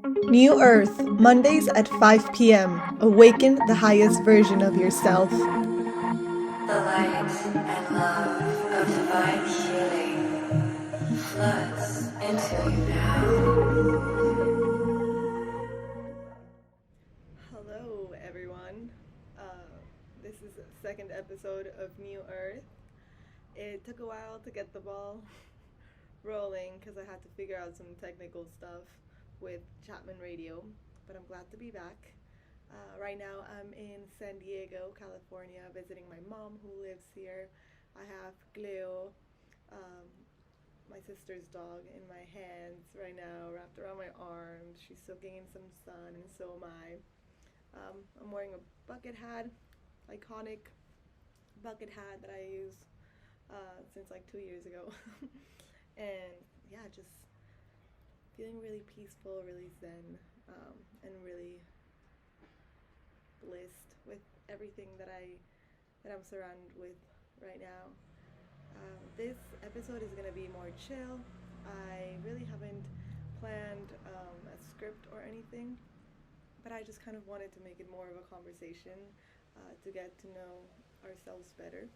New Earth, Mondays at 5 p.m. Awaken the highest version of yourself. The light and love of divine healing floods into you now. Hello, everyone. This is the second episode of New Earth. It took a while to get the ball rolling because I had to figure out some technical stuff with Chapman Radio, but I'm glad to be back. Right now, I'm in San Diego, California, visiting my mom who lives here. I have Cleo, um, my sister's dog, in my hands right now, wrapped around my arms. She's soaking in some sun, and so am I. I'm wearing a bucket hat, iconic bucket hat that I use since like 2 years ago. And yeah, just feeling really peaceful, really zen, and really blissed with everything that I'm surrounded with right now. This episode is gonna be more chill. I really haven't planned a script or anything, but I just kind of wanted to make it more of a conversation to get to know ourselves better.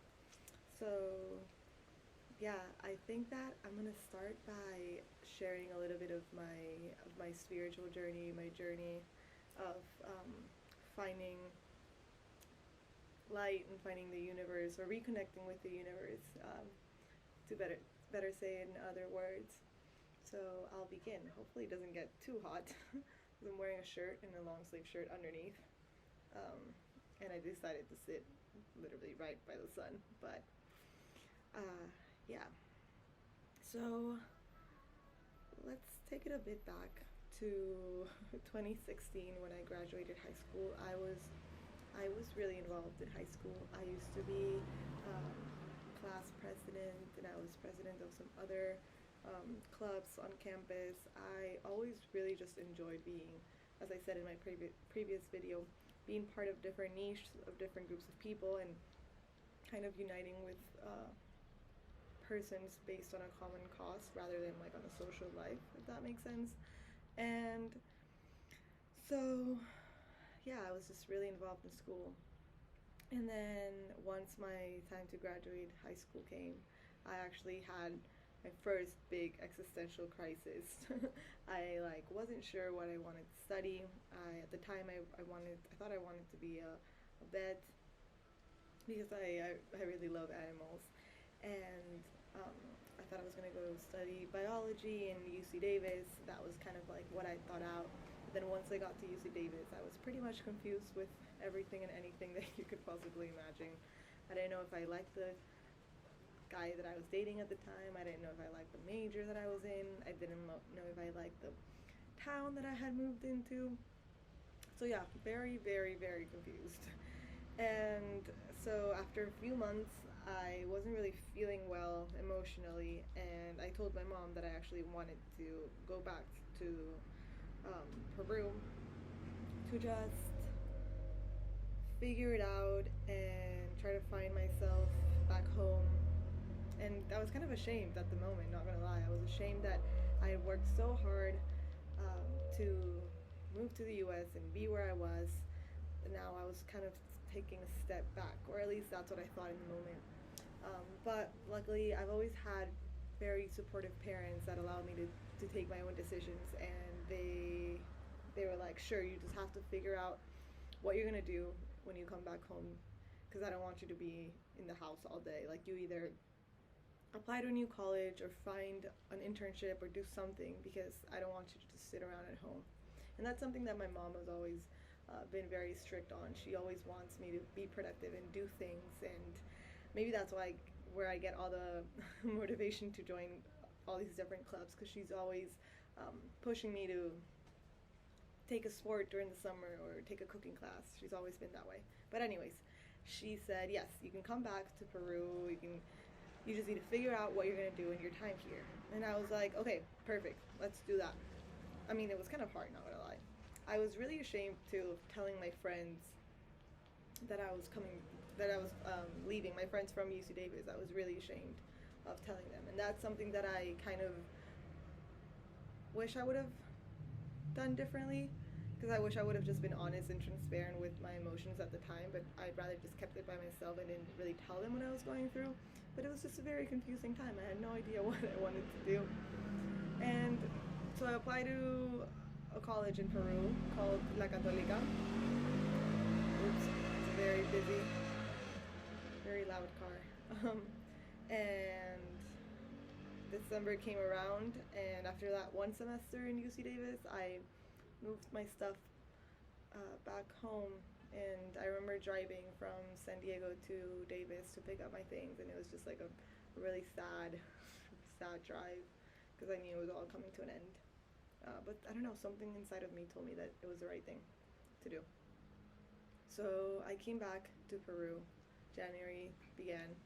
So yeah, I think that I'm gonna start by sharing a little bit of my spiritual journey, my journey of finding light and finding the universe, or reconnecting with the universe, to better say it in other words. So I'll begin. Hopefully, it doesn't get too hot because I'm wearing a shirt and a long sleeve shirt underneath, um, and I decided to sit literally right by the sun. But yeah. So let's take it a bit back to 2016 when I graduated high school. I was really involved in high school. I used to be um, class president, and I was president of some other clubs on campus. I always really just enjoyed being, as I said in my previous video, being part of different niches of different groups of people and kind of uniting with persons based on a common cause rather than like on a social life, if that makes sense. And so, yeah, I was just really involved in school. And then once my time to graduate high school came, I actually had my first big existential crisis. I wasn't sure what I wanted to study. At the time I thought I wanted to be a vet because I really love animals, and um, I thought I was gonna go study biology in UC Davis. That was kind of like what I thought out. But then once I got to UC Davis, I was pretty much confused with everything and anything that you could possibly imagine. I didn't know if I liked the guy that I was dating at the time. I didn't know if I liked the major that I was in. I didn't know if I liked the town that I had moved into. So yeah, very, very, very confused. And so after a few months, I wasn't really feeling well emotionally, and I told my mom that I actually wanted to go back to Peru to just figure it out and try to find myself back home. And I was kind of ashamed at the moment, not gonna lie. I was ashamed that I had worked so hard to move to the US and be where I was. Now I was kind of taking a step back, or at least that's what I thought in the moment. But luckily, I've always had very supportive parents that allowed me to take my own decisions, and they were like, sure, you just have to figure out what you're gonna do when you come back home, because I don't want you to be in the house all day. Like, you either apply to a new college or find an internship or do something, because I don't want you to just sit around at home. And that's something that my mom has always been very strict on. She always wants me to be productive and do things, and maybe that's why where I get all the motivation to join all these different clubs, because she's always pushing me to take a sport during the summer or take a cooking class. She's always been that way. But anyways, she said, yes, you can come back to Peru. You just need to figure out what you're gonna do in your time here. And I was like, okay, perfect, let's do that. I mean, it was kind of hard, not gonna lie. I was really ashamed too of telling my friends that I was leaving. My friends from UC Davis, I was really ashamed of telling them, and that's something that I kind of wish I would have done differently, because I wish I would have just been honest and transparent with my emotions at the time, but I'd rather just kept it by myself and didn't really tell them what I was going through. But it was just a very confusing time. I had no idea what I wanted to do. And so I applied to a college in Peru called La Católica. Oops, it's a very busy, very loud car. And December came around, and after that one semester in UC Davis, I moved my stuff back home, and I remember driving from San Diego to Davis to pick up my things, and it was just like a really sad drive, because I knew it was all coming to an end. But I don't know, something inside of me told me that it was the right thing to do. So I came back to Peru. January began.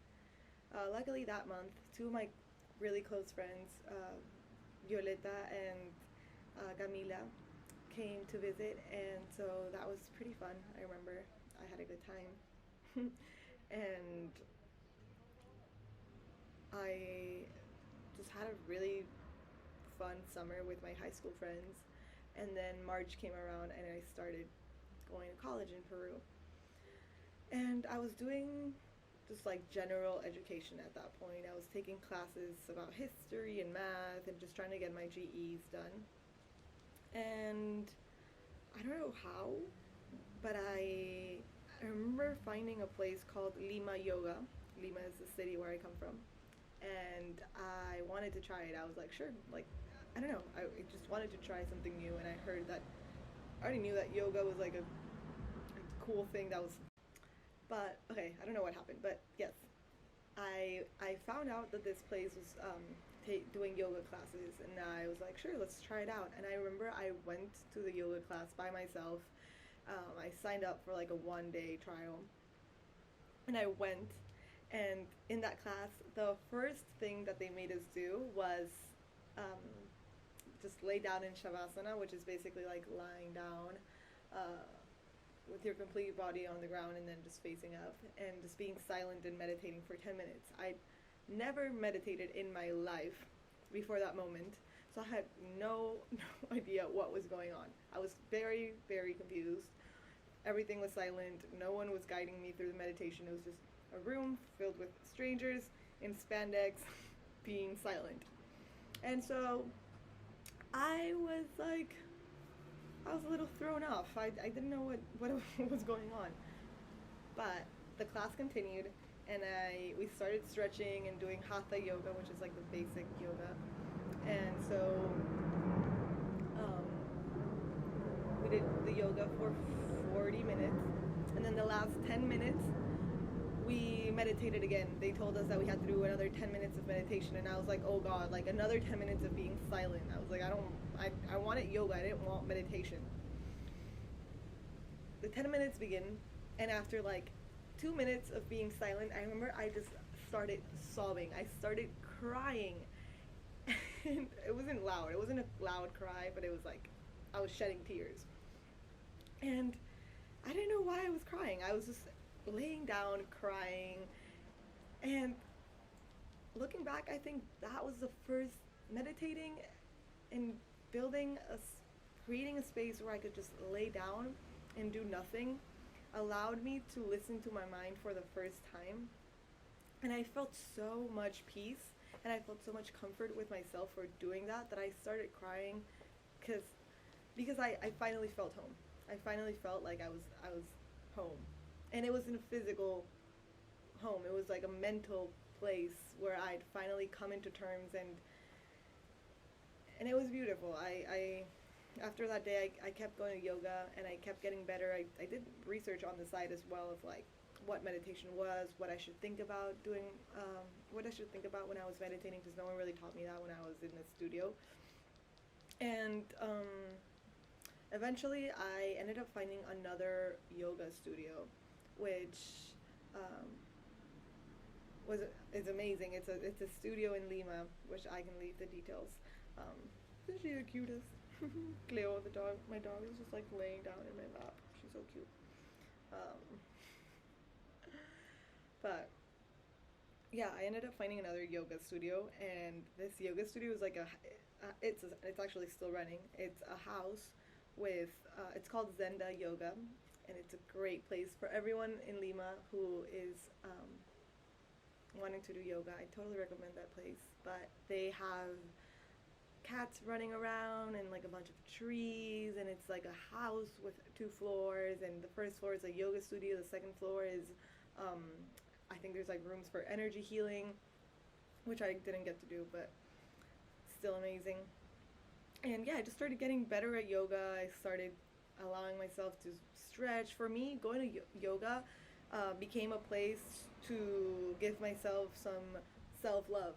Luckily that month, two of my really close friends, Violeta and Camila, came to visit, and so that was pretty fun. I remember I had a good time. And I just had a really fun summer with my high school friends, and then March came around and I started going to college in Peru. And I was doing just like general education at that point. I was taking classes about history and math and just trying to get my GEs done. And I don't know how, but I remember finding a place called Lima Yoga. Lima is the city where I come from. And I wanted to try it. I was like, sure, like, I don't know. I just wanted to try something new, and I heard that, I already knew that yoga was like a cool thing that was, but okay, I don't know what happened, but yes, I found out that this place was doing yoga classes, and I was like, sure, let's try it out. And I remember I went to the yoga class by myself. I signed up for like a one-day trial, and I went, and in that class, the first thing that they made us do was just lay down in Shavasana, which is basically like lying down with your complete body on the ground and then just facing up and just being silent and meditating for 10 minutes. I never meditated in my life before that moment, so I had no idea what was going on. I was very, very confused. Everything was silent. No one was guiding me through the meditation. It was just a room filled with strangers in spandex being silent. And so I was a little thrown off. I didn't know what was going on. But the class continued, and we started stretching and doing hatha yoga, which is like the basic yoga. And so we did the yoga for 40 minutes, and then the last 10 minutes we meditated again. They told us that we had to do another 10 minutes of meditation, and I was like, oh god, like another 10 minutes of being silent. I was like, I wanted yoga, I didn't want meditation. The 10 minutes begin, and after like 2 minutes of being silent, I remember I just started sobbing. I started crying. And it wasn't loud. It wasn't a loud cry, but it was like I was shedding tears. And I didn't know why I was crying. I was just laying down crying. And looking back, I think that was the first meditating and creating a space where I could just lay down and do nothing allowed me to listen to my mind for the first time. And I felt so much peace, and I felt so much comfort with myself for doing that I started crying because I finally felt home. I finally felt like I was home. And it wasn't a physical home. It was like a mental place where I'd finally come into terms, and it was beautiful. I after that day, I kept going to yoga, and I kept getting better. I did research on the side as well of like what meditation was, what I should think about doing, what I should think about when I was meditating, because no one really taught me that when I was in the studio. And eventually I ended up finding another yoga studio, which is amazing. It's a studio in Lima, which I can leave the details. Isn't she the cutest? Cleo, the dog, my dog is just like laying down in my lap. She's so cute. But yeah, I ended up finding another yoga studio, and this yoga studio is like it's actually still running. It's a house with it's called Zenda Yoga, and it's a great place for everyone in Lima who is wanting to do yoga. I totally recommend that place. But they have cats running around and like a bunch of trees, and it's like a house with two floors, and the first floor is a yoga studio, the second floor is um, I think there's like rooms for energy healing, which I didn't get to do, but still amazing. And yeah, I just started getting better at yoga. I started allowing myself to stretch. For me, going to yoga became a place to give myself some self love,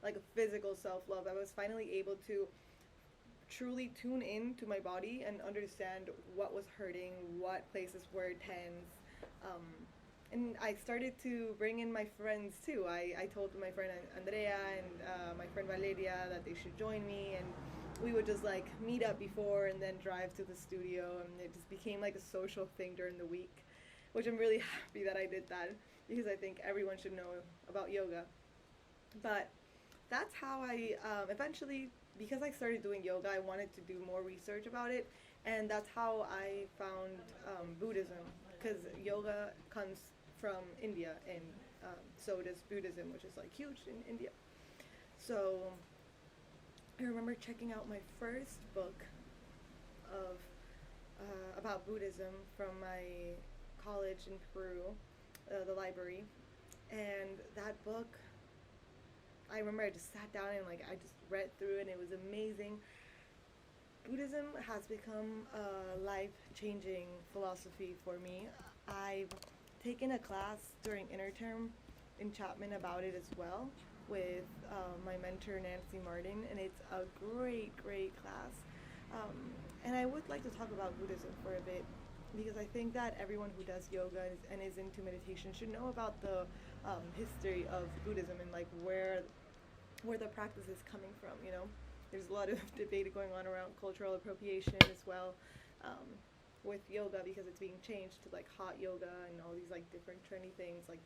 like a physical self love. I was finally able to truly tune in to my body and understand what was hurting, what places were tense. Um, and I started to bring in my friends too. I told my friend Andrea and my friend Valeria that they should join me, and we would just like meet up before and then drive to the studio, and it just became like a social thing during the week, which I'm really happy that I did that because I think everyone should know about yoga. But that's how I eventually, because I started doing yoga, I wanted to do more research about it, and that's how I found Buddhism, because yoga comes from India, and so does Buddhism, which is like huge in India. So I remember checking out my first book of about Buddhism from my college in Peru, the library, and that book, I remember I just sat down and like I just read through it, and it was amazing. Buddhism has become a life-changing philosophy for me. I've taken a class during interterm in Chapman about it as well with my mentor Nancy Martin, and it's a great, great class. Um, and I would like to talk about Buddhism for a bit because I think that everyone who does yoga and is into meditation should know about the history of Buddhism and like where the practice is coming from. You know, there's a lot of debate going on around cultural appropriation as well with yoga because it's being changed to like hot yoga and all these like different trendy things like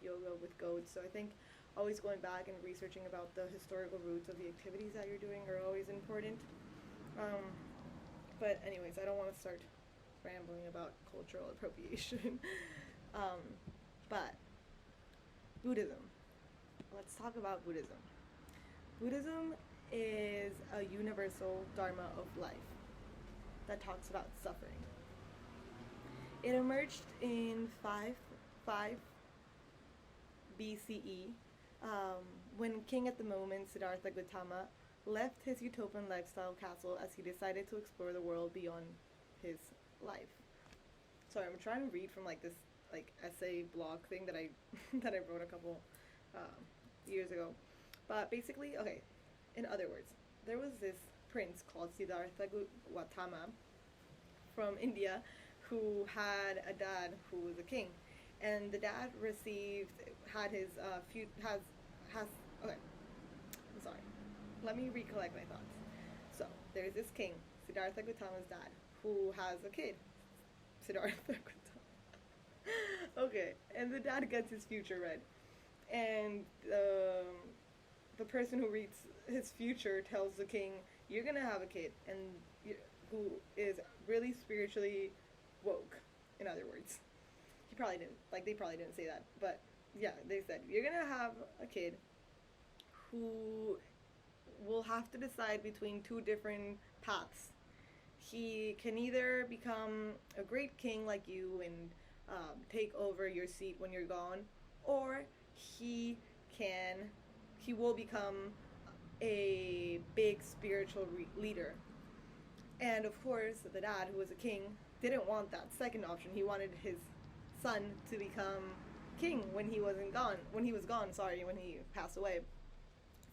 yoga with goats. So I think always going back and researching about the historical roots of the activities that you're doing are always important. Um, but anyways, I don't want to start rambling about cultural appropriation. um, but Buddhism. Let's talk about Buddhism. Buddhism is a universal dharma of life that talks about suffering. It emerged in 5 BCE when king at the moment, Siddhartha Gautama, left his utopian lifestyle castle as he decided to explore the world beyond his life. Sorry, I'm trying to read from like this like essay blog thing that I that I wrote a couple years ago. But basically, okay, in other words, there was this prince called Siddhartha Gautama from India who had a dad who was a king, and the dad had his has okay. I'm sorry. Let me recollect my thoughts. So there's this king, Siddhartha Gautama's dad, who has a kid, Siddhartha Gautama. Okay, and the dad gets his future read, and the person who reads his future tells the king, "You're gonna have a kid," and who is really spiritually woke. In other words, he probably didn't like they probably didn't say that, but yeah, they said you're gonna have a kid who will have to decide between two different paths. He can either become a great king like you and take over your seat when you're gone, or he can he will become a big spiritual leader. And of course, the dad, who was a king, didn't want that second option. He wanted his son to become king when he wasn't gone. When he was gone, sorry, when he passed away.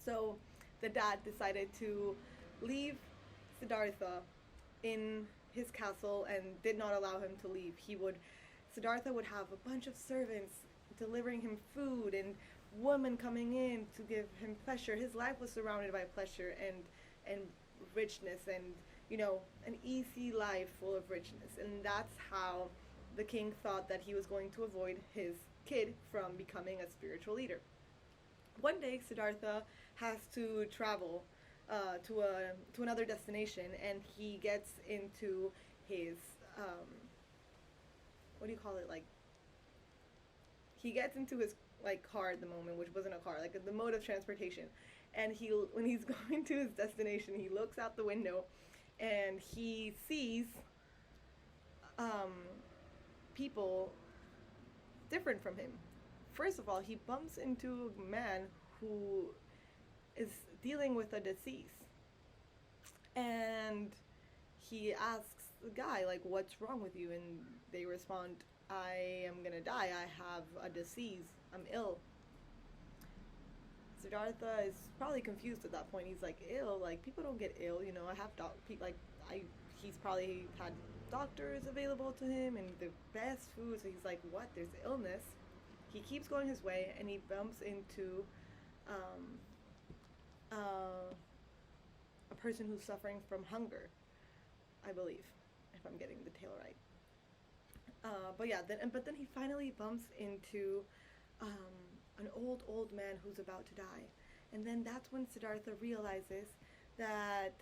So the dad decided to leave Siddhartha in his castle and did not allow him to leave. Siddhartha would have a bunch of servants delivering him food and women coming in to give him pleasure. His life was surrounded by pleasure and richness, and an easy life full of richness. And that's how the king thought that he was going to avoid his kid from becoming a spiritual leader. One day, Siddhartha has to travel to another destination, and he gets into his what do you call it? Like, he gets into his like car at the moment, which wasn't a car, like the mode of transportation. And when he's going to his destination, he looks out the window, and he sees um, people different from him. First of all, he bumps into a man who is dealing with a disease, and he asks the guy, like, what's wrong with you? And they respond, I am gonna die, I have a disease, I'm ill. Siddhartha is probably confused at that point. He's like, ill? Like, people don't get ill, you know, I have he's probably had doctors available to him and the best food, so he's like, what, there's illness? He keeps going his way, and he bumps into a person who's suffering from hunger, I believe, if I'm getting the tale right. But then he finally bumps into an old man who's about to die, and then that's when Siddhartha realizes that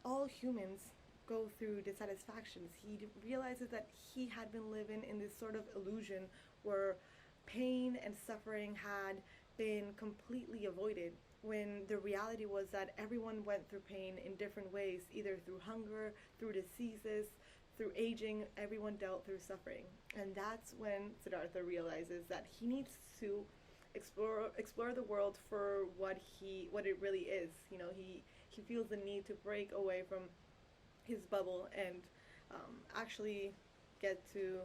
all humans go through dissatisfactions. He realizes that he had been living in this sort of illusion where pain and suffering had been completely avoided, when the reality was that everyone went through pain in different ways, either through hunger, through diseases, through aging. Everyone dealt through suffering. And that's when Siddhartha realizes that he needs to explore the world for what it really is. You know, he feels the need to break away from his bubble and actually get to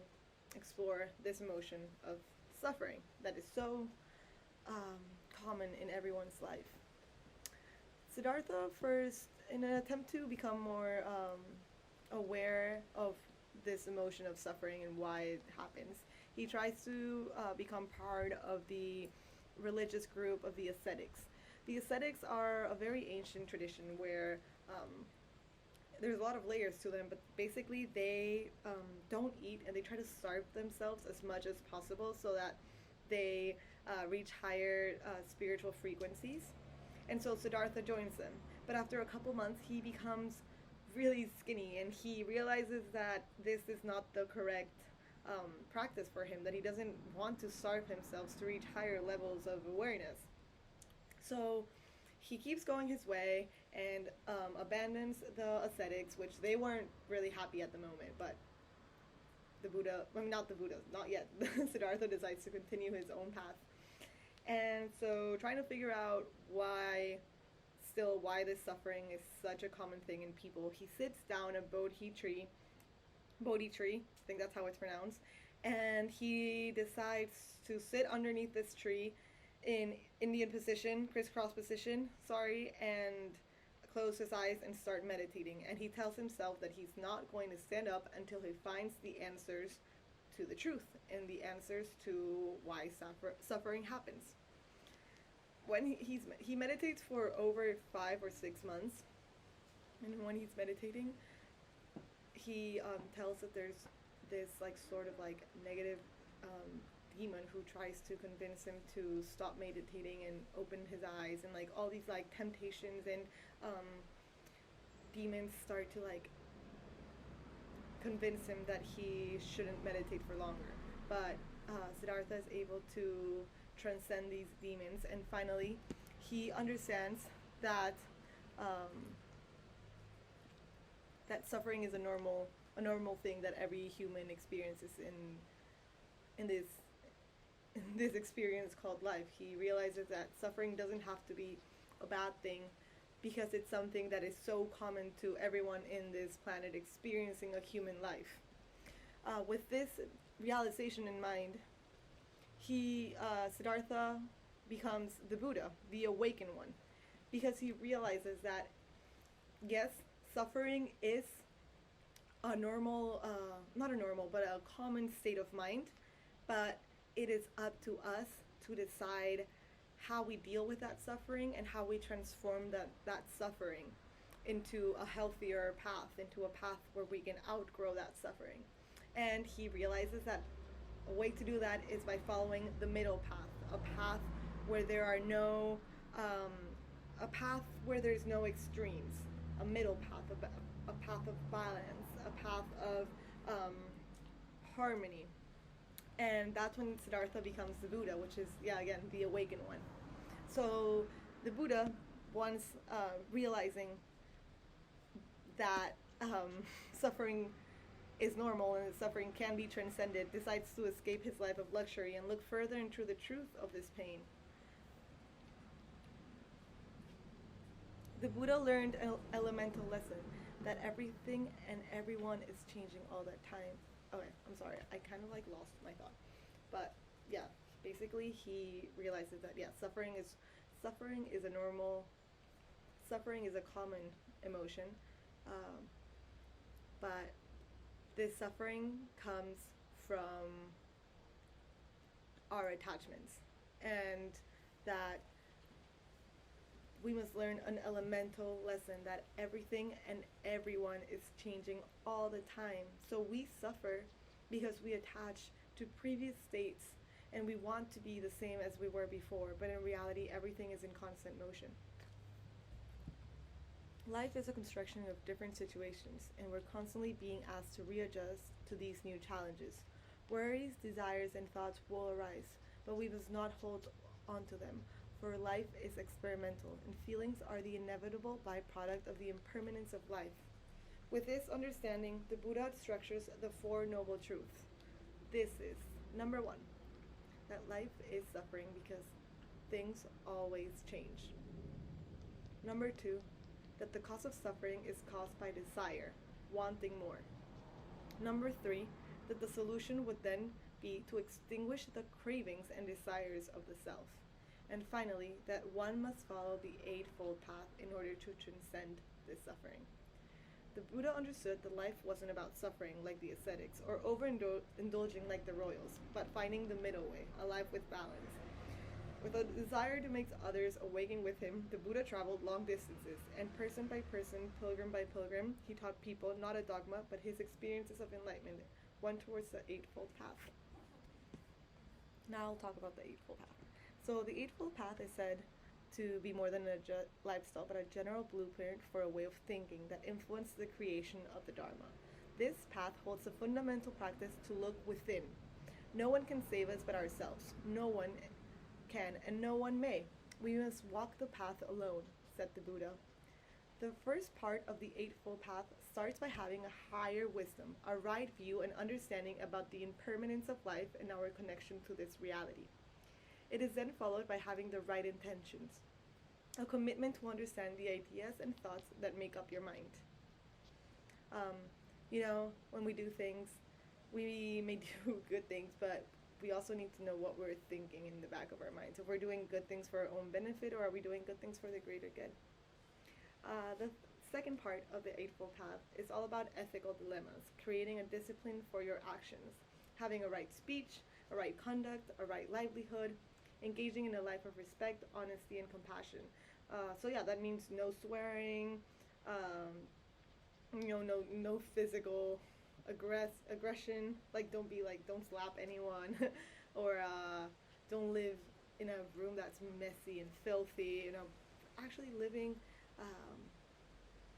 explore this emotion of suffering that is so common in everyone's life. Siddhartha first, in an attempt to become more aware of this emotion of suffering and why it happens, he tries to become part of the religious group of the ascetics. The ascetics are a very ancient tradition where there's a lot of layers to them, but basically they don't eat, and they try to starve themselves as much as possible so that they reach higher spiritual frequencies. And so Siddhartha joins them. But after a couple months, he becomes really skinny, and he realizes that this is not the correct practice for him, that he doesn't want to starve himself to reach higher levels of awareness. So he keeps going his way and abandons the ascetics, which they weren't really happy at the moment, but not yet. Siddhartha decides to continue his own path. And so trying to figure out why this suffering is such a common thing in people, he sits down a Bodhi tree, I think that's how it's pronounced, and he decides to sit underneath this tree in Indian position, crisscross position, and close his eyes and start meditating. And he tells himself that he's not going to stand up until he finds the answers to the truth and the answers to why suffering happens. When he meditates for over 5 or 6 months, and when he's meditating, he tells that there's this like sort of like negative demon who tries to convince him to stop meditating and open his eyes, and like all these like temptations and demons start to like convince him that he shouldn't meditate for longer. But Siddhartha is able to transcend these demons, and finally he understands that that suffering is a normal thing that every human experiences in this experience called life. He realizes that suffering doesn't have to be a bad thing, because it's something that is so common to everyone in this planet experiencing a human life. With this realization in mind, Siddhartha becomes the Buddha, the awakened one, because he realizes that yes, suffering is a common state of mind, but it is up to us to decide how we deal with that suffering and how we transform that suffering into a healthier path, into a path where we can outgrow that suffering. And he realizes that a way to do that is by following the middle path, a path where there are no, a path where there's no extremes, a middle path, a path of balance, a path of harmony. And that's when Siddhartha becomes the Buddha, which is, again, the awakened one. So the Buddha, once realizing that suffering is normal and that suffering can be transcended, decides to escape his life of luxury and look further into the truth of this pain. The Buddha learned an elemental lesson, that everything and everyone is changing all the time. Okay, I'm sorry, I kind of lost my thought. But yeah, basically he realizes that suffering is a normal, suffering is a common emotion, but this suffering comes from our attachments, and that we must learn an elemental lesson, that everything and everyone is changing all the time. So we suffer because we attach to previous states and we want to be the same as we were before, but in reality everything is in constant motion. Life is a construction of different situations, and we're constantly being asked to readjust to these new challenges. Worries, desires, and thoughts will arise, but we must not hold on to them, for life is experimental, and feelings are the inevitable byproduct of the impermanence of life. With this understanding, the Buddha structures the Four Noble Truths. This is, number 1, that life is suffering because things always change. Number 2, that the cause of suffering is caused by desire, wanting more. Number 3, that the solution would then be to extinguish the cravings and desires of the self. And finally, that one must follow the Eightfold Path in order to transcend this suffering. The Buddha understood that life wasn't about suffering like the ascetics or overindulging like the royals, but finding the middle way, a life with balance. With a desire to make others awaken with him, the Buddha traveled long distances, and person by person, pilgrim by pilgrim, he taught people not a dogma, but his experiences of enlightenment, one towards the Eightfold Path. Now I'll talk about the Eightfold Path. So the Eightfold Path is said to be more than a lifestyle, but a general blueprint for a way of thinking that influenced the creation of the Dharma. This path holds the fundamental practice to look within. No one can save us but ourselves. No one can and no one may. We must walk the path alone, said the Buddha. The first part of the Eightfold Path starts by having a higher wisdom, a right view and understanding about the impermanence of life and our connection to this reality. It is then followed by having the right intentions, a commitment to understand the ideas and thoughts that make up your mind. When we do things, we may do good things, but we also need to know what we're thinking in the back of our minds. If we're doing good things for our own benefit, or are we doing good things for the greater good? The second part of the Eightfold Path is all about ethical dilemmas, creating a discipline for your actions, having a right speech, a right conduct, a right livelihood, engaging in a life of respect, honesty, and compassion. That means no swearing, no physical aggression, don't slap anyone, or don't live in a room that's messy and filthy, actually living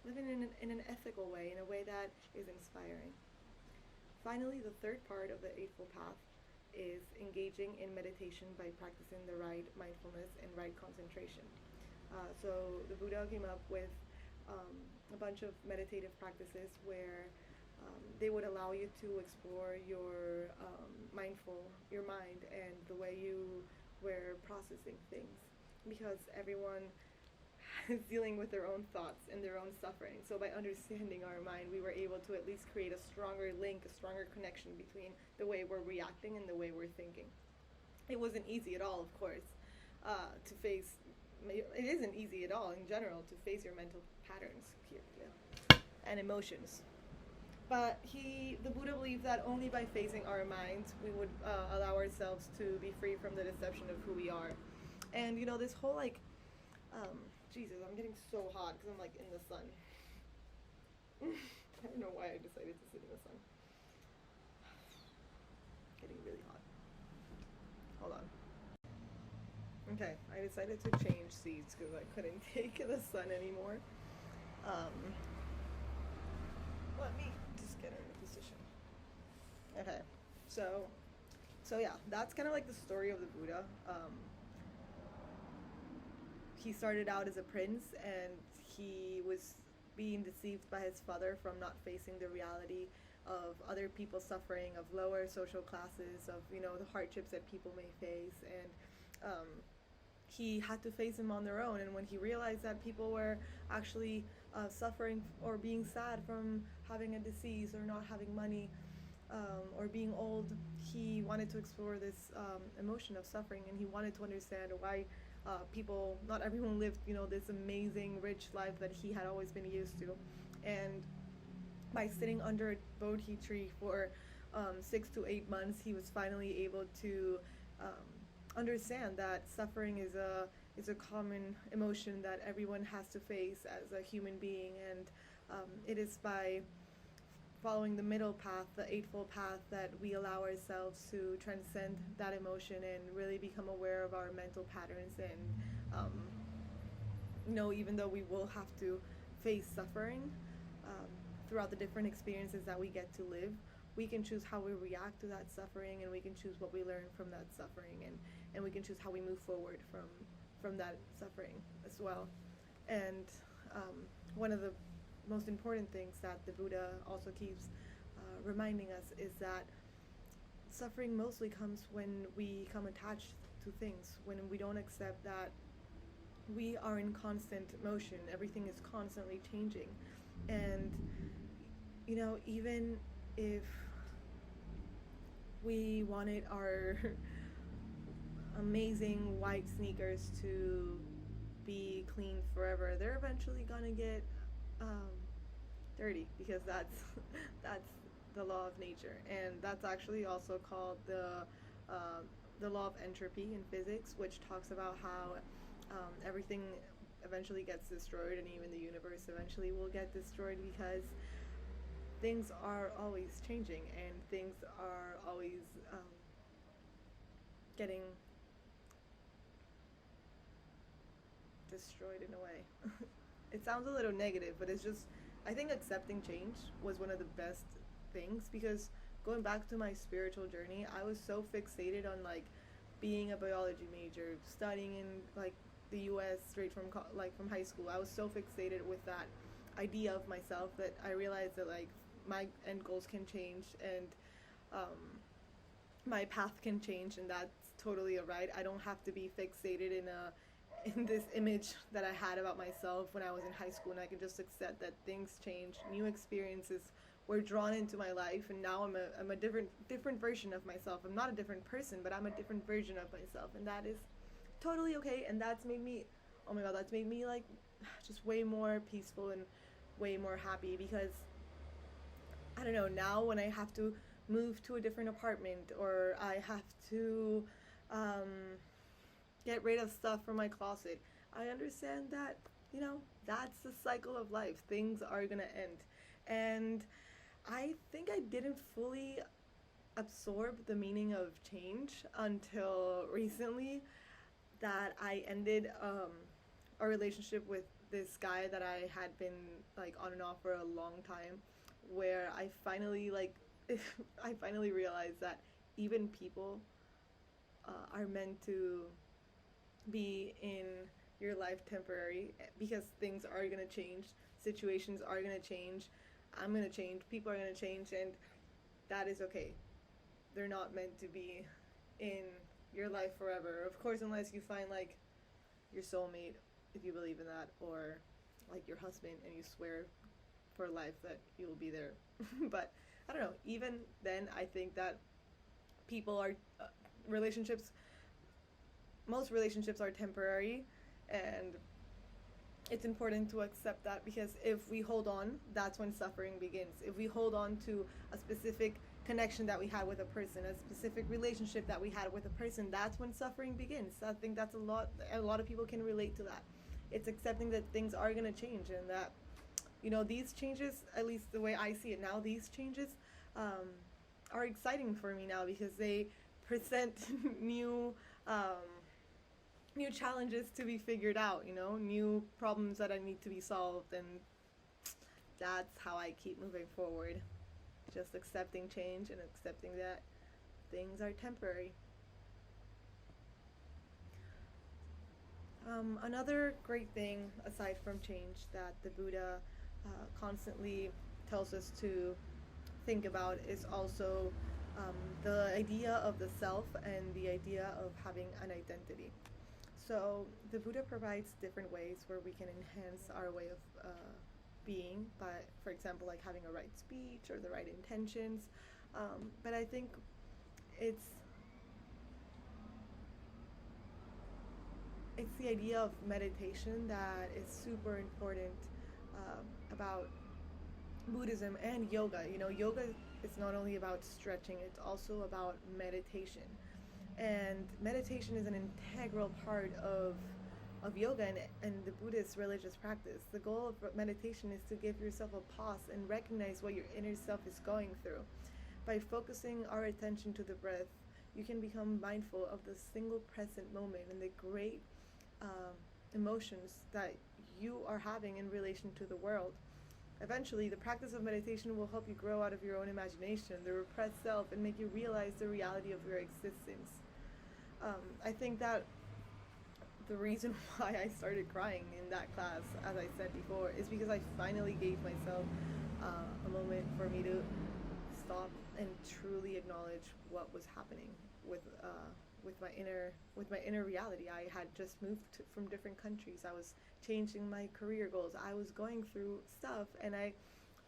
in an ethical way, in a way that is inspiring. Finally, the third part of the Eightfold Path is engaging in meditation by practicing the right mindfulness and right concentration. So the Buddha came up with a bunch of meditative practices where they would allow you to explore your mind and the way you were processing things, because everyone is dealing with their own thoughts and their own suffering. So by understanding our mind, we were able to at least create a stronger link, a stronger connection between the way we're reacting and the way we're thinking. It wasn't easy at all, of course, to face. It isn't easy at all in general to face your mental patterns and emotions. But the Buddha believed that only by facing our minds we would allow ourselves to be free from the deception of who we are. And this whole Jesus, I'm getting so hot because I'm in the sun. I don't know why I decided to sit in the sun. Getting really hot. Okay, I decided to change seats because I couldn't take the sun anymore. Um, Let me just get in the position. Okay, so yeah, that's kind of like the story of the Buddha. He started out as a prince, and he was being deceived by his father from not facing the reality of other people's suffering, of lower social classes, of the hardships that people may face, and he had to face them on their own. And when he realized that people were actually suffering or being sad from having a disease or not having money, or being old, he wanted to explore this emotion of suffering, and he wanted to understand why people, not everyone lived, this amazing, rich life that he had always been used to. And by sitting under a Bodhi tree for 6 to 8 months, he was finally able to understand that suffering is a common emotion that everyone has to face as a human being, and it is by following the middle path, the Eightfold Path, that we allow ourselves to transcend that emotion and really become aware of our mental patterns. And even though we will have to face suffering throughout the different experiences that we get to live, we can choose how we react to that suffering, and we can choose what we learn from that suffering, and we can choose how we move forward from that suffering as well. And one of the most important things that the Buddha also keeps reminding us is that suffering mostly comes when we become attached to things, when we don't accept that we are in constant motion. Everything is constantly changing. And even if we wanted our amazing white sneakers to be clean forever, they're eventually gonna get dirty, because that's the law of nature. And that's actually also called the law of entropy in physics, which talks about how everything eventually gets destroyed, and even the universe eventually will get destroyed, because things are always changing, and things are always getting destroyed in a way. It sounds a little negative, but it's just, I think accepting change was one of the best things, because going back to my spiritual journey, I was so fixated on being a biology major, studying in the US straight from from high school. I was so fixated with that idea of myself that I realized that my end goals can change, and my path can change, and that's totally alright. I don't have to be fixated in this image that I had about myself when I was in high school, and I can just accept that things change. New experiences were drawn into my life, and now I'm a different version of myself. I'm not a different person, but I'm a different version of myself, and that is totally okay. And that's made me, oh my god, that's made me just way more peaceful and way more happy, because I don't know, now when I have to move to a different apartment, or I have to get rid of stuff from my closet, I understand that, that's the cycle of life. Things are gonna end. And I think I didn't fully absorb the meaning of change until recently, that I ended a relationship with this guy that I had been on and off for a long time, where I finally I finally realized that even people are meant to be in your life temporary, because things are going to change, situations are going to change, I'm going to change, people are going to change, and that is okay. They're not meant to be in your life forever, of course, unless you find your soulmate, if you believe in that, or your husband, and you swear for life that you will be there. But I don't know, even then, I think that people are most relationships are temporary, and it's important to accept that, because if we hold on, that's when suffering begins. If we hold on to a specific connection that we had with a person, a specific relationship that we had with a person, that's when suffering begins. I think that's a lot of people can relate to that. It's accepting that things are going to change, and that these changes, at least the way I see it now, these changes are exciting for me now, because they present new new challenges to be figured out, new problems that I need to be solved, and that's how I keep moving forward. Just accepting change and accepting that things are temporary. Another great thing, aside from change, that the Buddha constantly tells us to think about is also the idea of the self and the idea of having an identity. So the Buddha provides different ways where we can enhance our way of being, by, for example, like having a right speech or the right intentions. But I think it's the idea of meditation that is super important about Buddhism and yoga. Yoga is not only about stretching, it's also about meditation. And meditation is an integral part of yoga and the Buddhist religious practice. The goal of meditation is to give yourself a pause and recognize what your inner self is going through. By focusing our attention to the breath, you can become mindful of the single present moment and the great emotions that you are having in relation to the world. Eventually, the practice of meditation will help you grow out of your own imagination, the repressed self, and make you realize the reality of your existence. I think that the reason why I started crying in that class, as I said before, is because I finally gave myself a moment for me to stop and truly acknowledge what was happening with my inner reality. I had just moved from different countries. I was changing my career goals. I was going through stuff, and I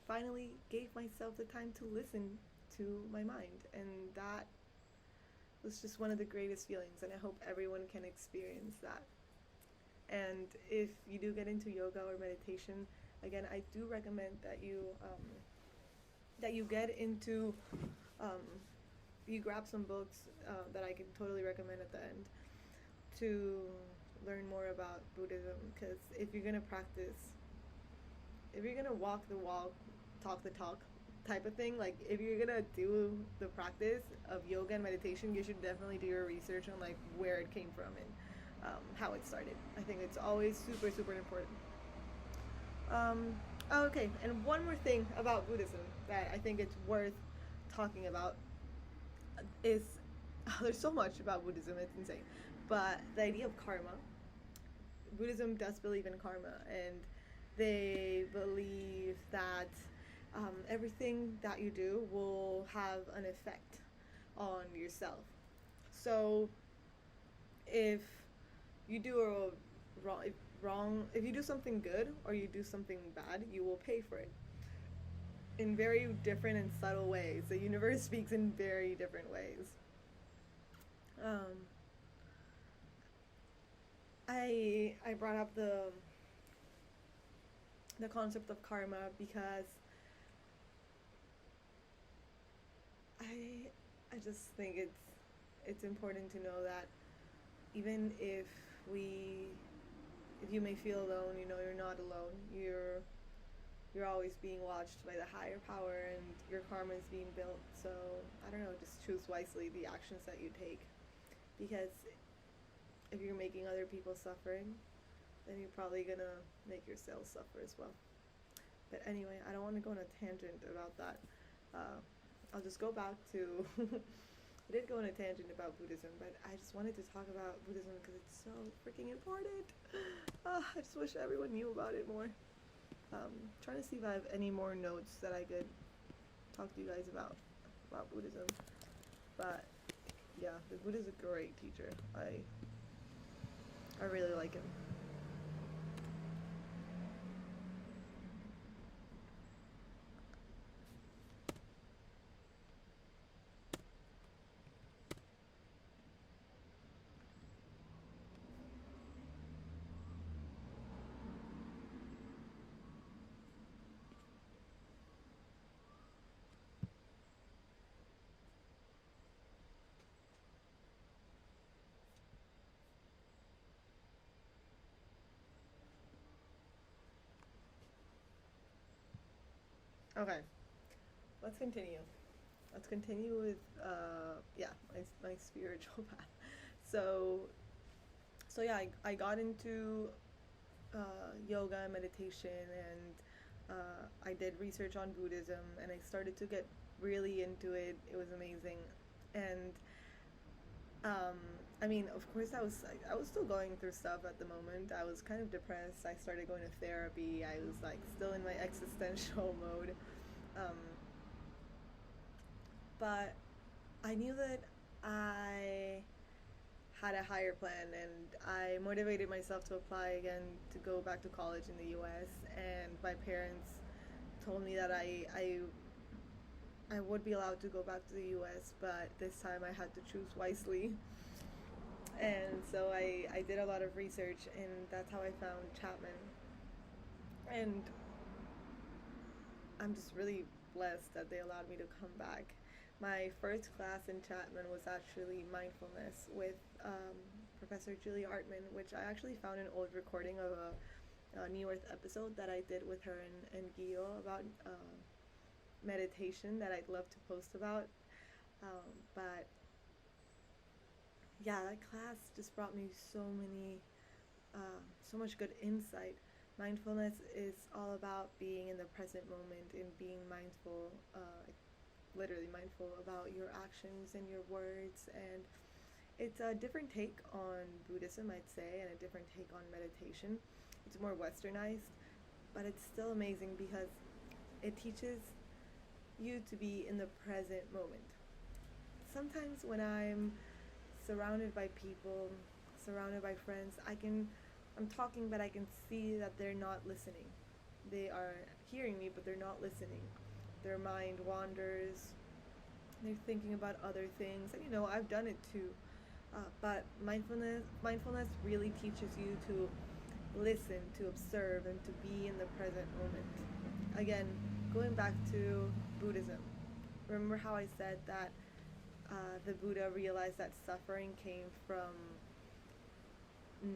finally gave myself the time to listen to my mind, and that was just one of the greatest feelings, and I hope everyone can experience that. And if you do get into yoga or meditation, again, I do recommend that you get into you grab some books that I can totally recommend at the end to learn more about Buddhism, because if you're going to practice, if you're going to walk the walk, talk the talk type of thing, like if you're going to do the practice of yoga and meditation, you should definitely do your research on like where it came from and how it started. I think it's always super, super important. Okay, and one more thing about Buddhism that I think it's worth talking about is there's so much about Buddhism, it's insane, but the idea of karma. Buddhism does believe in karma, and they believe that everything that you do will have an effect on yourself. So if you do if you do something good or you do something bad, you will pay for it in very different and subtle ways. The universe speaks in very different ways. I brought up the concept of karma because I just think it's important to know that even if you may feel alone, you're not alone. You're always being watched by the higher power, and your karma is being built. So I don't know, just choose wisely the actions that you take, because if you're making other people suffering, then you're probably gonna make yourself suffer as well. But anyway, I don't want to go on a tangent about that. I'll just go back to I did go on a tangent about Buddhism, but I just wanted to talk about Buddhism because it's so freaking important. I just wish everyone knew about it more. Trying to see if I have any more notes that I could talk to you guys about Buddhism. But yeah, the Buddha's a great teacher. I really like him. Okay, let's continue. Let's continue with my spiritual path. So So yeah, I got into yoga and meditation, and I did research on Buddhism, and I started to get really into it. It was amazing, and um, I mean, of course, I was still going through stuff at the moment. I was kind of depressed. I started going to therapy. I was like still in my existential mode, um, but I knew that I had a higher plan, and I motivated myself to apply again to go back to college in the US. And my parents told me that I would be allowed to go back to the US, but this time I had to choose wisely. And so I did a lot of research, and that's how I found Chapman. And I'm just really blessed that they allowed me to come back. My first class in Chapman was actually mindfulness with Professor Julie Artman, which I actually found an old recording of a New Earth episode that I did with her and Guillaume about meditation that I'd love to post about. But yeah, that class just brought me so much good insight. Mindfulness is all about being in the present moment and being mindful, literally mindful about your actions and your words. And it's a different take on Buddhism, I'd say, and a different take on meditation. It's more westernized, but it's still amazing because it teaches you to be in the present moment. Sometimes when I'm surrounded by people, surrounded by friends, I'm talking, but I can see that they're not listening. They are hearing me, but they're not listening. Their mind wanders. They're thinking about other things, and I've done it too. But mindfulness really teaches you to listen, to observe, and to be in the present moment. Again, going back to Buddhism, remember how I said that the Buddha realized that suffering came from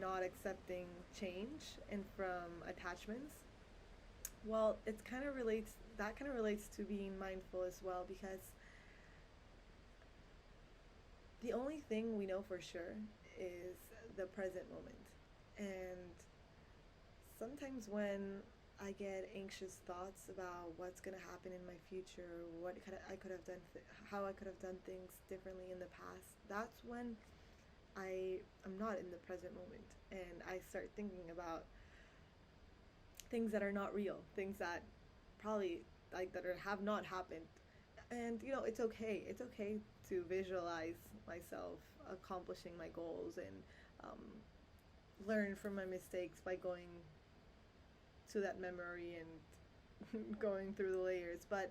not accepting change and from attachments? Well, that kind of relates to being mindful as well, because the only thing we know for sure is the present moment. And sometimes when I get anxious thoughts about what's gonna happen in my future, I could have done, how I could have done things differently in the past. That's when I am not in the present moment, and I start thinking about things that are not real, things that probably have not happened. And it's okay. It's okay to visualize myself accomplishing my goals and learn from my mistakes by going to that memory and going through the layers. But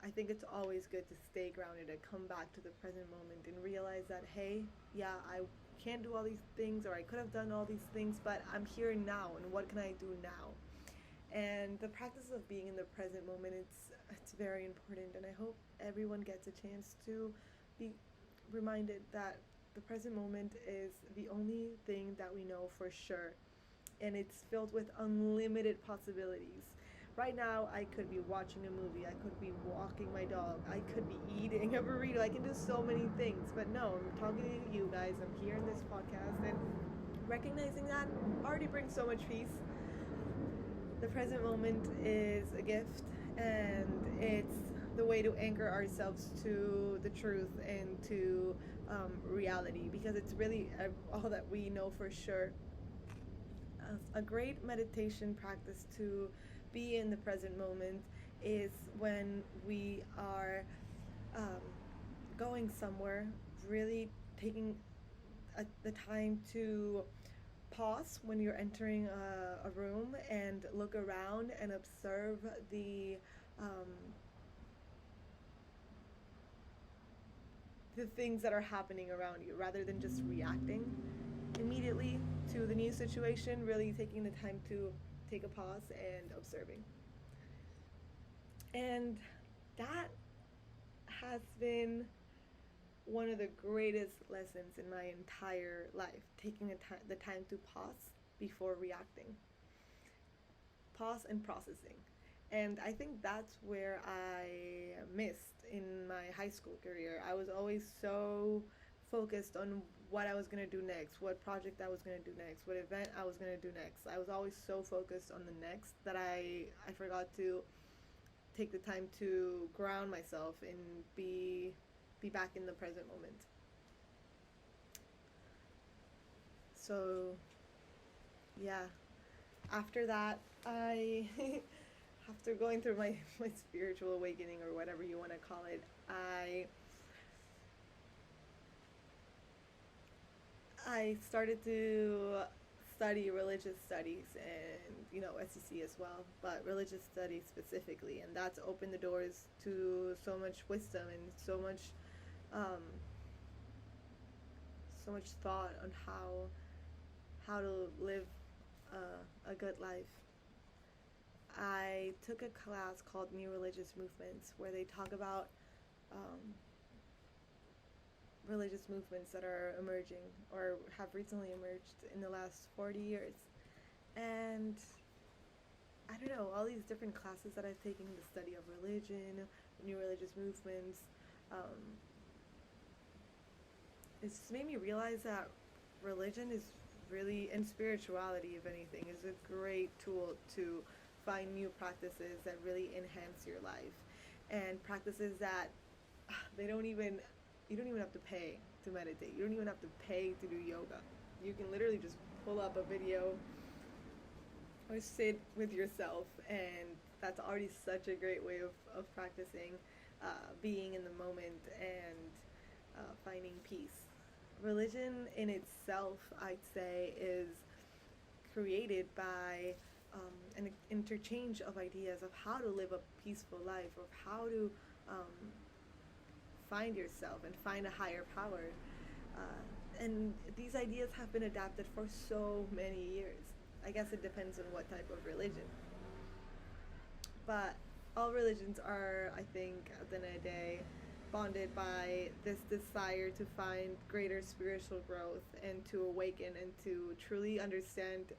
I think it's always good to stay grounded and come back to the present moment and realize that, hey, yeah, I can't do all these things, or I could have done all these things, but I'm here now, and what can I do now? And the practice of being in the present moment, it's very important, and I hope everyone gets a chance to be reminded that the present moment is the only thing that we know for sure, and it's filled with unlimited possibilities. Right now, I could be watching a movie, I could be walking my dog, I could be eating a burrito, I can do so many things, but no, I'm talking to you guys, I'm here in this podcast, and recognizing that already brings so much peace. The present moment is a gift, and it's the way to anchor ourselves to the truth and to reality, because it's really all that we know for sure. A great meditation practice to be in the present moment is when we are um, going somewhere, really taking the time to pause when you're entering a room and look around and observe the things that are happening around you, rather than just reacting immediately to the new situation. Really taking the time to take a pause and observing. And that has been one of the greatest lessons in my entire life, taking the time to pause before reacting. Pause and processing. And I think that's where I missed in my high school career. I was always so focused on what I was going to do next, what project I was going to do next, what event I was going to do next. I was always so focused on the next that I forgot to take the time to ground myself and be back in the present moment. So yeah, after that, I after going through my spiritual awakening, or whatever you want to call it, I started to study religious studies, and SEC as well, but religious studies specifically, and that's opened the doors to so much wisdom and so much thought on how to live a good life. I took a class called New Religious Movements, where they talk about religious movements that are emerging or have recently emerged in the last 40 years. And I don't know, all these different classes that I've taken, the study of religion, new religious movements, it's just made me realize that religion is really, and spirituality, if anything, is a great tool to find new practices that really enhance your life, and practices that you don't even have to pay to meditate. You don't even have to pay to do yoga. You can literally just pull up a video or sit with yourself, and that's already such a great way of practicing being in the moment and finding peace. Religion in itself, I'd say, is created by an interchange of ideas of how to live a peaceful life, of how to find yourself and find a higher power. And these ideas have been adapted for so many years. I guess it depends on what type of religion. But all religions are, I think, at the end of the day, bonded by this desire to find greater spiritual growth and to awaken and to truly understand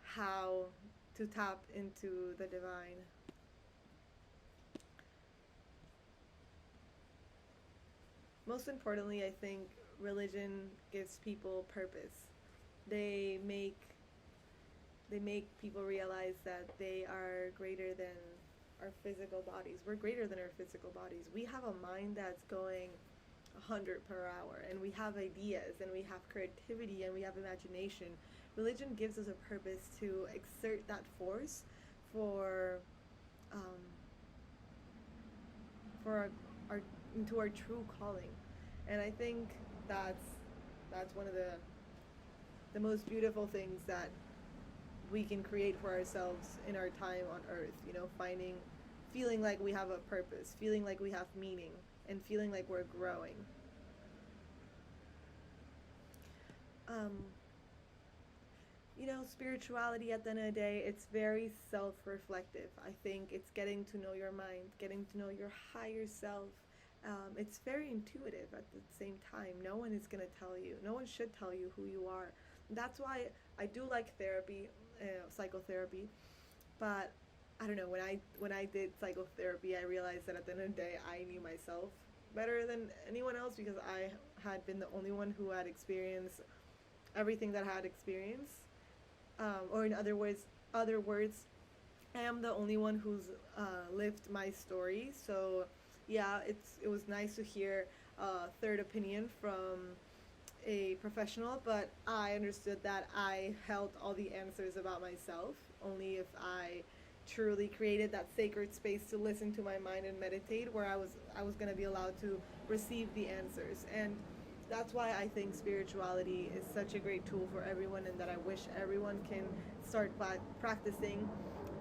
how to tap into the divine. Most importantly, I think religion gives people purpose. They make people realize that they are greater than our physical bodies. We're greater than our physical bodies. We have a mind that's going 100 per hour, and we have ideas, and we have creativity, and we have imagination. Religion gives us a purpose to exert that force for our into our true calling. And I think that's one of the most beautiful things that we can create for ourselves in our time on earth, feeling like we have a purpose, feeling like we have meaning, and feeling like we're growing. Spirituality, at the end of the day, it's very self-reflective. I think it's getting to know your mind, getting to know your higher self. It's very intuitive at the same time. No one is going to tell you. No one should tell you who you are. That's why I do like therapy, psychotherapy. But I don't know, when I did psychotherapy, I realized that at the end of the day, I knew myself better than anyone else, because I had been the only one who had experienced everything that I had experienced. Or in other words, I am the only one who's lived my story. So yeah, it was nice to hear a third opinion from a professional, but I understood that I held all the answers about myself only if I truly created that sacred space to listen to my mind and meditate, where I was going to be allowed to receive the answers. And that's why I think spirituality is such a great tool for everyone, and that I wish everyone can start practicing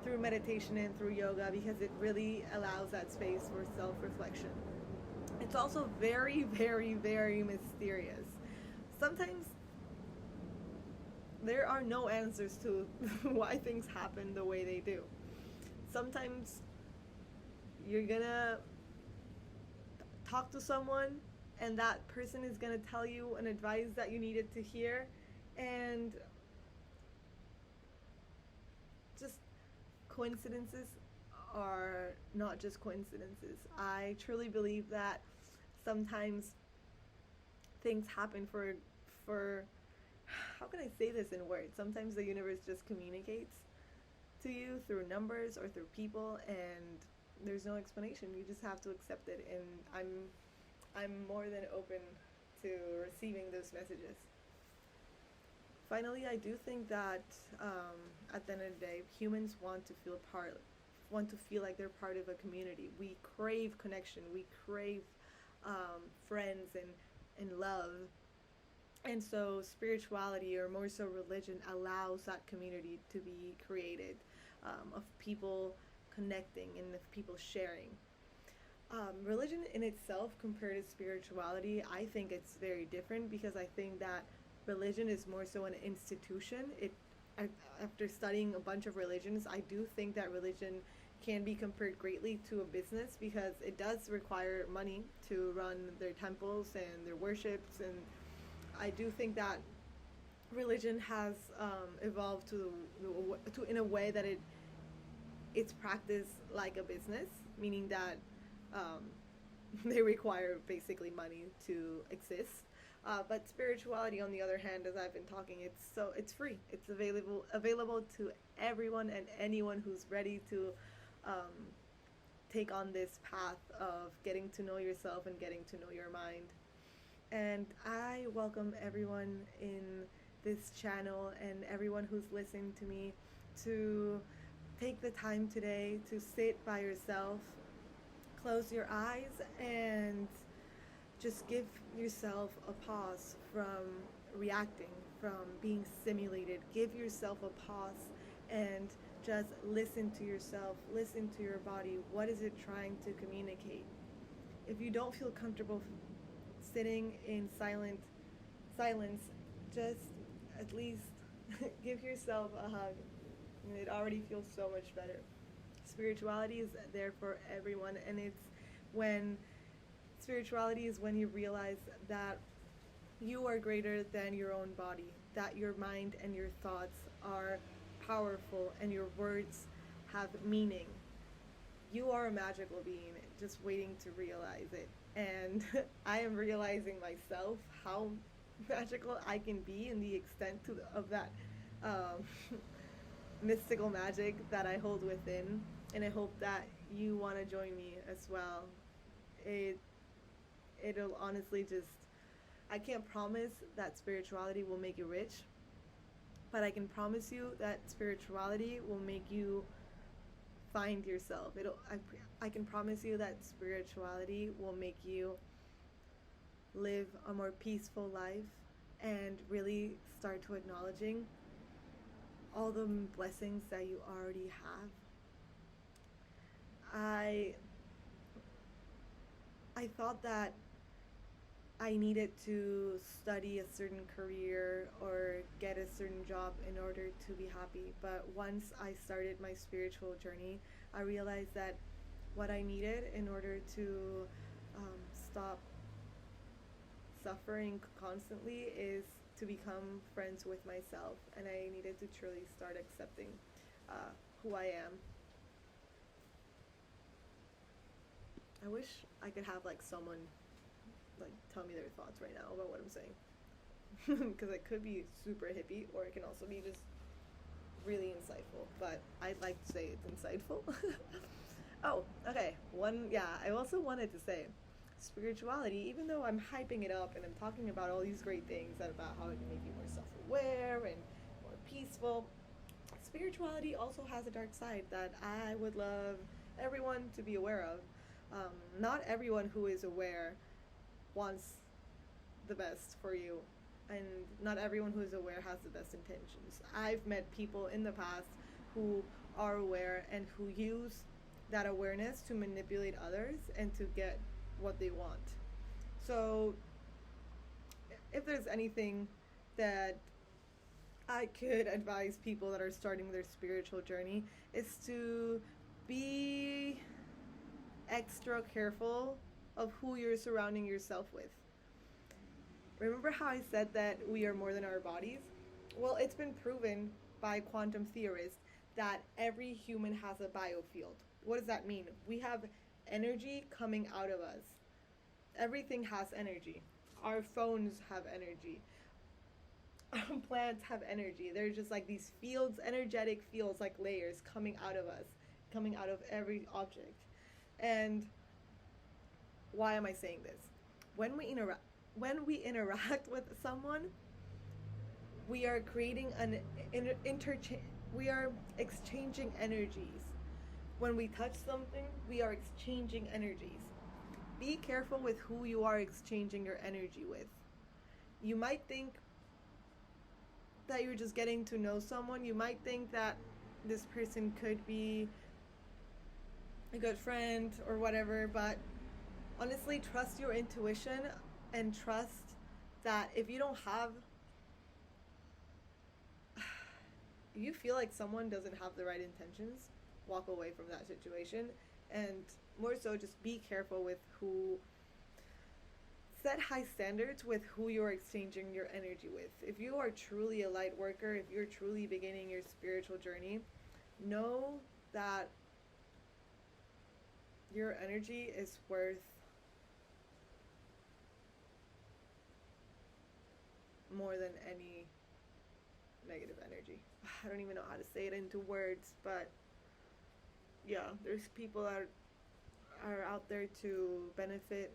through meditation and through yoga, because it really allows that space for self-reflection. It's also very, very, very mysterious. Sometimes there are no answers to why things happen the way they do. Sometimes you're gonna talk to someone, and that person is gonna tell you an advice that you needed to hear, and just coincidences are not just coincidences. I truly believe that sometimes things happen for how can I say this in words? Sometimes the universe just communicates to you through numbers or through people, and there's no explanation. You just have to accept it, and I'm more than open to receiving those messages. Finally, I do think that at the end of the day, humans want to feel like they're part of a community. We crave connection. We crave friends and love. And so spirituality, or more so religion, allows that community to be created, of people connecting and of people sharing. Religion in itself, compared to spirituality, I think it's very different, because I think that religion is more so an institution. After studying a bunch of religions, I do think that religion can be compared greatly to a business, because it does require money to run their temples and their worships, and I do think that religion has evolved to in a way that it's practiced like a business, meaning that they require basically money to exist. But spirituality, on the other hand, as I've been talking, it's free. It's available to everyone and anyone who's ready to take on this path of getting to know yourself and getting to know your mind. And I welcome everyone in this channel and everyone who's listening to me to take the time today to sit by yourself, close your eyes, and just give yourself a pause from reacting, from being simulated. Give yourself a pause and just listen to yourself, listen to your body. What is it trying to communicate? If you don't feel comfortable sitting in silence, just at least give yourself a hug. And it already feels so much better. Spirituality is there for everyone, and spirituality is when you realize that you are greater than your own body, that your mind and your thoughts are powerful and your words have meaning. You are a magical being, just waiting to realize it. And I am realizing myself how magical I can be, and the extent of that mystical magic that I hold within. And I hope that you want to join me as well. It'll honestly I can't promise that spirituality will make you rich, but I can promise you that spirituality will make you find yourself. I can promise you that spirituality will make you live a more peaceful life and really start to acknowledging all the blessings that you already have. I thought that I needed to study a certain career or get a certain job in order to be happy. But once I started my spiritual journey, I realized that what I needed in order to stop suffering constantly is to become friends with myself. And I needed to truly start accepting who I am. I wish I could have someone tell me their thoughts right now about what I'm saying, because it could be super hippie, or it can also be just really insightful, but I'd like to say it's insightful. Oh, okay. I also wanted to say, spirituality, even though I'm hyping it up and I'm talking about all these great things about how it can make you more self-aware and more peaceful, spirituality also has a dark side that I would love everyone to be aware of. Not everyone who is aware wants the best for you, and not everyone who is aware has the best intentions. I've met people in the past who are aware and who use that awareness to manipulate others and to get what they want. So if there's anything that I could advise people that are starting their spiritual journey, is to be extra careful of who you're surrounding yourself with. Remember how I said that we are more than our bodies? Well, it's been proven by quantum theorists that every human has a biofield. What does that mean? We have energy coming out of us. Everything has energy. our phones have energy. Our plants have energy. They're just like these fields, energetic fields, like layers coming out of us, coming out of every object. And why am I saying this? When we interact with someone, we are creating an we are exchanging energies. When we touch something, we are exchanging energies. Be careful with who you are exchanging your energy with. You might think that you're just getting to know someone. You might think that this person could be a good friend or whatever, but honestly, trust your intuition and trust that if you don't have, if you feel like someone doesn't have the right intentions, walk away from that situation. And more so, just be careful with who, set high standards with who you're exchanging your energy with. If you are truly a light worker, if you're truly beginning your spiritual journey, know that your energy is worth more than any negative energy. I don't even know how to say it into words, but yeah, there's people that are out there to benefit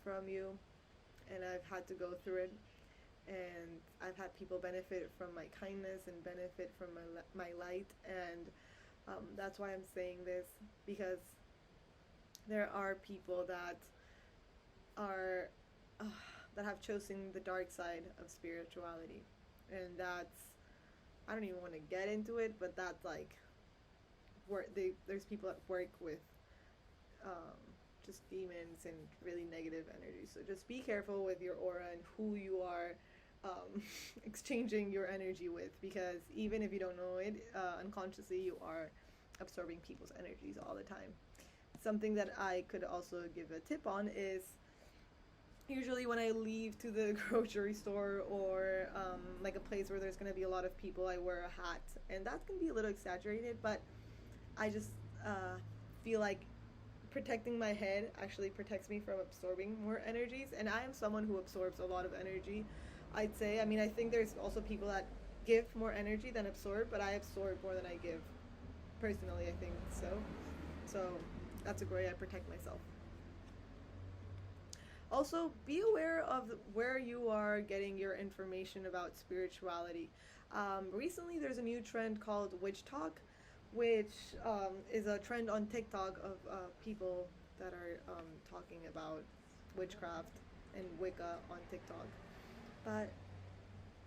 from you, and I've had to go through it, and I've had people benefit from my kindness and benefit from my light, and that's why I'm saying this, because there are people that are that have chosen the dark side of spirituality, and that's, I don't even want to get into it, but that's like there's people that work with just demons and really negative energy. So just be careful with your aura and who you are exchanging your energy with, because even if you don't know it, unconsciously you are absorbing people's energies all the time. Something that I could also give a tip on is, usually when I leave to the grocery store or like a place where there's going to be a lot of people, I wear a hat, and that can be a little exaggerated, but I just feel like protecting my head actually protects me from absorbing more energies, and I am someone who absorbs a lot of energy, I'd say. I mean, I think there's also people that give more energy than absorb, but I absorb more than I give. Personally, I think so. So that's a great way I protect myself. Also, be aware of where you are getting your information about spirituality. Recently, there's a new trend called witch talk, which is a trend on TikTok of people that are talking about witchcraft and Wicca on TikTok. But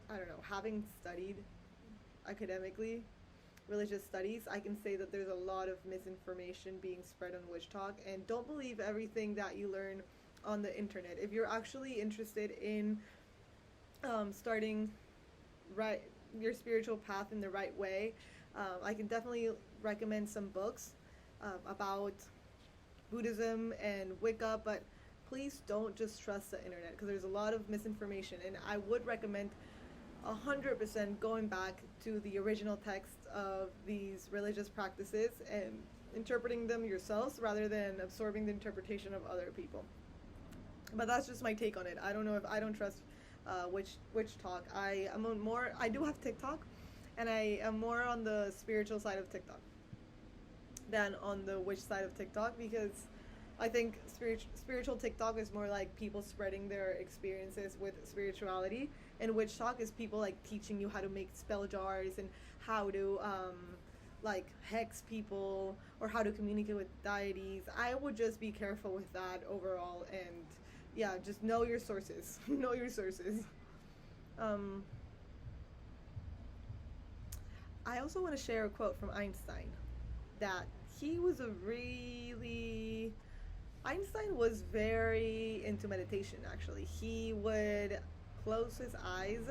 I don't know, having studied academically religious studies, I can say that there's a lot of misinformation being spread on witch talk, and don't believe everything that you learn on the internet. If you're actually interested in starting right your spiritual path in the right way, I can definitely recommend some books about Buddhism and Wicca, but please don't just trust the internet, because there's a lot of misinformation, and I would recommend 100% going back to the original text of these religious practices and interpreting them yourselves rather than absorbing the interpretation of other people. But that's just my take on it. I don't know if I don't trust witch talk. I do have TikTok, and I am more on the spiritual side of TikTok than on the witch side of TikTok, because I think spiritual TikTok is more like people spreading their experiences with spirituality, and witch talk is people like teaching you how to make spell jars and how to like hex people or how to communicate with deities. I would just be careful with that overall, and yeah, just know your sources. Know your sources. I also want to share a quote from Einstein, that Einstein was very into meditation, actually. He would close his eyes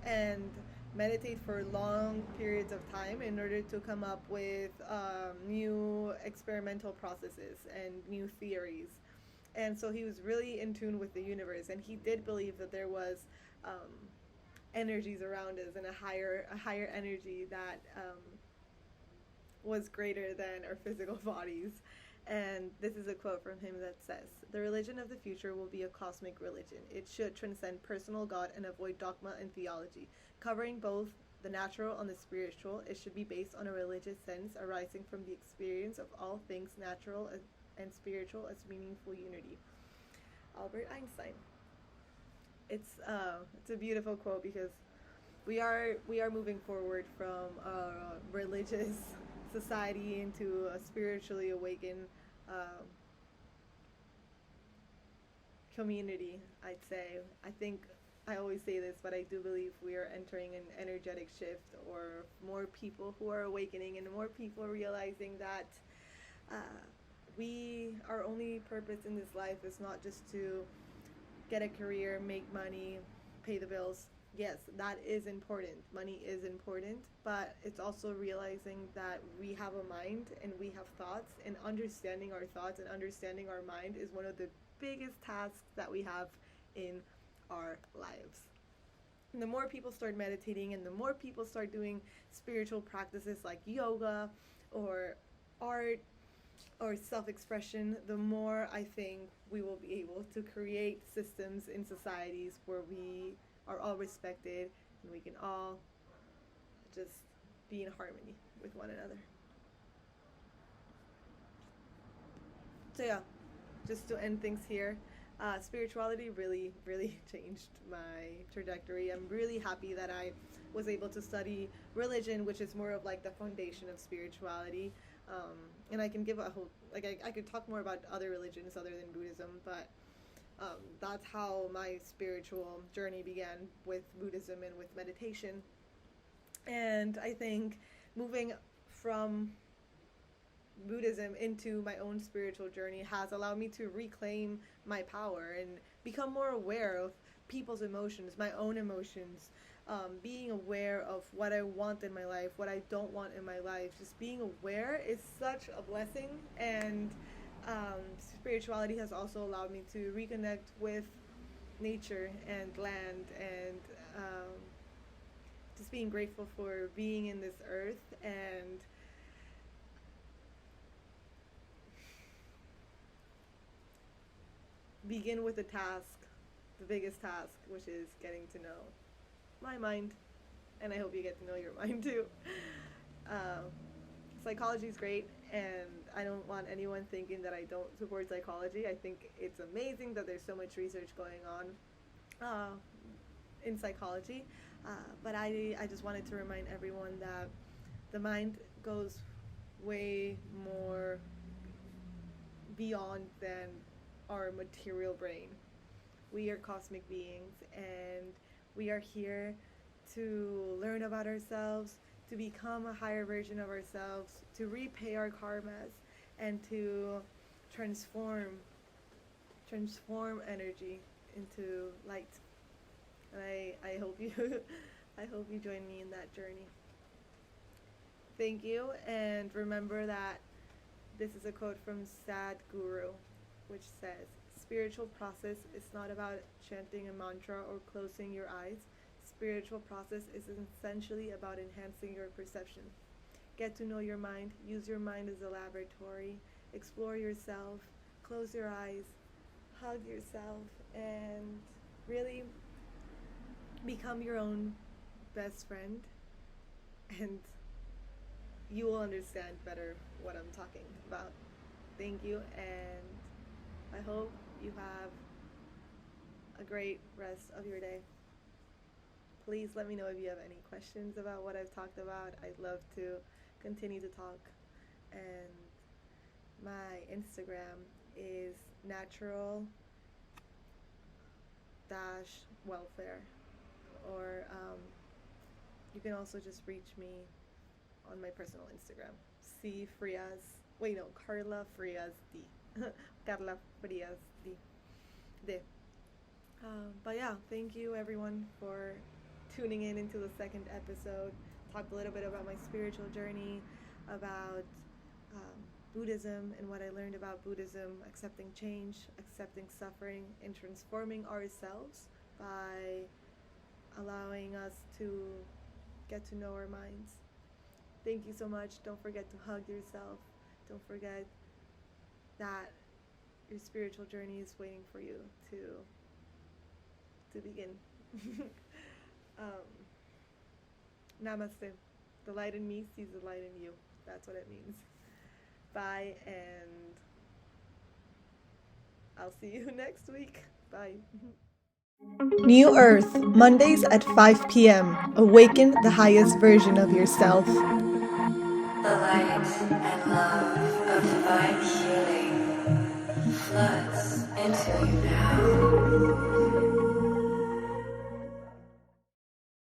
and meditate for long periods of time in order to come up with new experimental processes and new theories. And so he was really in tune with the universe, and he did believe that there was energies around us, and a higher energy that was greater than our physical bodies. And this is a quote from him that says, "The religion of the future will be a cosmic religion. It should transcend personal God and avoid dogma and theology. Covering both the natural and the spiritual, it should be based on a religious sense arising from the experience of all things natural and spiritual as meaningful unity." Albert Einstein. It's a beautiful quote because we are moving forward from a religious society into a spiritually awakened community, I'd say. I think I always say this, but I do believe we are entering an energetic shift, or more people who are awakening and more people realizing that our only purpose in this life is not just to get a career, make money, pay the bills. Yes, that is important. Money is important, but it's also realizing that we have a mind and we have thoughts, and understanding our thoughts and understanding our mind is one of the biggest tasks that we have in our lives. And the more people start meditating and the more people start doing spiritual practices like yoga or art or self-expression, the more I think we will be able to create systems in societies where we are all respected and we can all just be in harmony with one another. So yeah, just to end things here, spirituality really, really changed my trajectory. I'm really happy that I was able to study religion, which is more of like the foundation of spirituality. And I can give a whole, like I could talk more about other religions other than Buddhism, but that's how my spiritual journey began, with Buddhism and with meditation. And I think moving from Buddhism into my own spiritual journey has allowed me to reclaim my power and become more aware of people's emotions, my own emotions, being aware of what I want in my life, what I don't want in my life. Just being aware is such a blessing, and spirituality has also allowed me to reconnect with nature and land, and just being grateful for being in this earth, and begin with the task, the biggest task, which is getting to know my mind, and I hope you get to know your mind too. Psychology is great, and I don't want anyone thinking that I don't support psychology. I think it's amazing that there's so much research going on in psychology, but I just wanted to remind everyone that the mind goes way more beyond than our material brain. We are cosmic beings, and we are here to learn about ourselves, to become a higher version of ourselves, to repay our karmas, and to transform energy into light. And I hope you I hope you join me in that journey. Thank you, and remember that this is a quote from Sadhguru, which says, "Spiritual process is not about chanting a mantra or closing your eyes. Spiritual process is essentially about enhancing your perception. Get to know your mind, use your mind as a laboratory, explore yourself, close your eyes, hug yourself, and really become your own best friend, and you will understand better what I'm talking about." Thank you, and I hope you have a great rest of your day. Please let me know if you have any questions about what I've talked about. I'd love to continue to talk. And my Instagram is natural-welfare. Or you can also just reach me on my personal Instagram. Carla Frias D. Carla Frias D. But yeah, thank you everyone for tuning in into the second episode. Talked a little bit about my spiritual journey, about Buddhism and what I learned about Buddhism, accepting change, accepting suffering, and transforming ourselves by allowing us to get to know our minds. Thank you so much. Don't forget to hug yourself. Don't forget that your spiritual journey is waiting for you to begin. Namaste. The light in me sees the light in you. That's what it means. Bye, and I'll see you next week. Bye. New Earth, Mondays at 5 p.m. Awaken the highest version of yourself. The light and love of divine healing floods into you now.